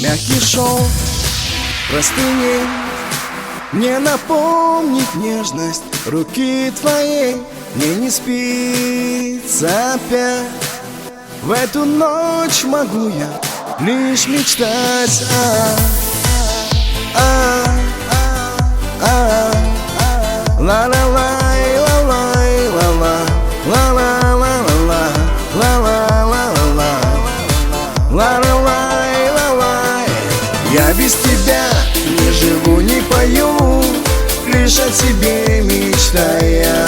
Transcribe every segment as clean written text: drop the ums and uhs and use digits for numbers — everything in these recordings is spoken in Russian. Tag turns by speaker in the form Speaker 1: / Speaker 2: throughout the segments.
Speaker 1: Мягкий шелк простыней мне напомнит нежность руки твоей. Мне не спится опять. В эту ночь могу я лишь мечтать. Ла-ла-лай, ла-лай, ла-ла, ла-ла-ла-ла-ла, ла-ла-ла-ла-ла, ла-ла-лай, ла-лай. Я без тебя не живу, не пою, лишь о тебе мечтая.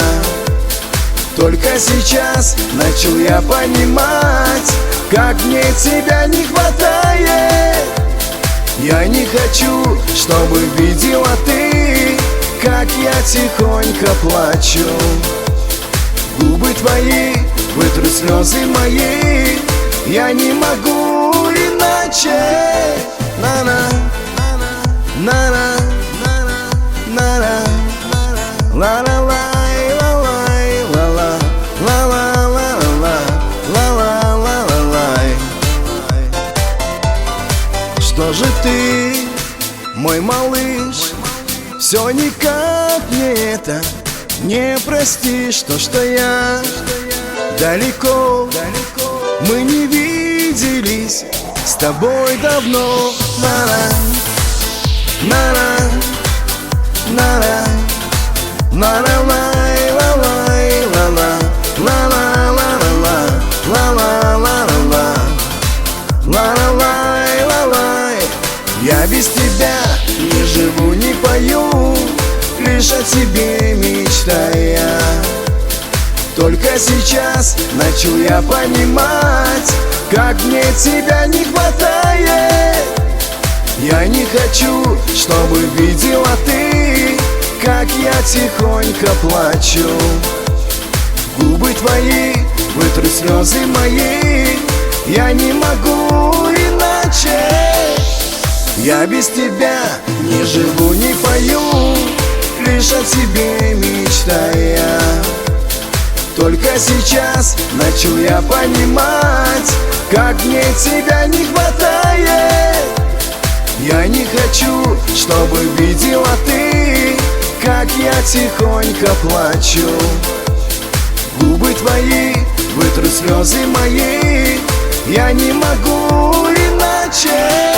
Speaker 1: Только сейчас начал я понимать, как мне тебя не хватает. Я не хочу, чтобы видела ты, как я тихонько плачу. Губы твои вытрут слезы мои, я не могу иначе. На-на, на-на, на-на, ла-ла-лай, ла-лай, ла-ла, ла-ла-ла-ла, ла-ла-ла-ла-лай. Что же ты, мой малыш, все никак мне это не простишь? То, что я далеко, мы не виделись с тобой давно. На-на, на-на, на-на-лай, ла-лай, ла-ла, ла-ла-ла-ла-ла, ла-ла-ла-ла-ла, ла-ла-лай, ла-лай. Я без тебя не живу, не пою, лишь о тебе мечтая. Только сейчас начал я понимать, как мне тебя не хватает. Я не хочу, чтобы видела ты, как я тихонько плачу. Губы твои вытрут слезы мои, я не могу иначе. Я без тебя не живу, не пою, лишь о тебе мечтая. Только сейчас начал я понимать, как мне тебя не хватает. Я не хочу, чтобы видела ты, как я тихонько плачу. Губы твои вытрут слезы мои, я не могу иначе.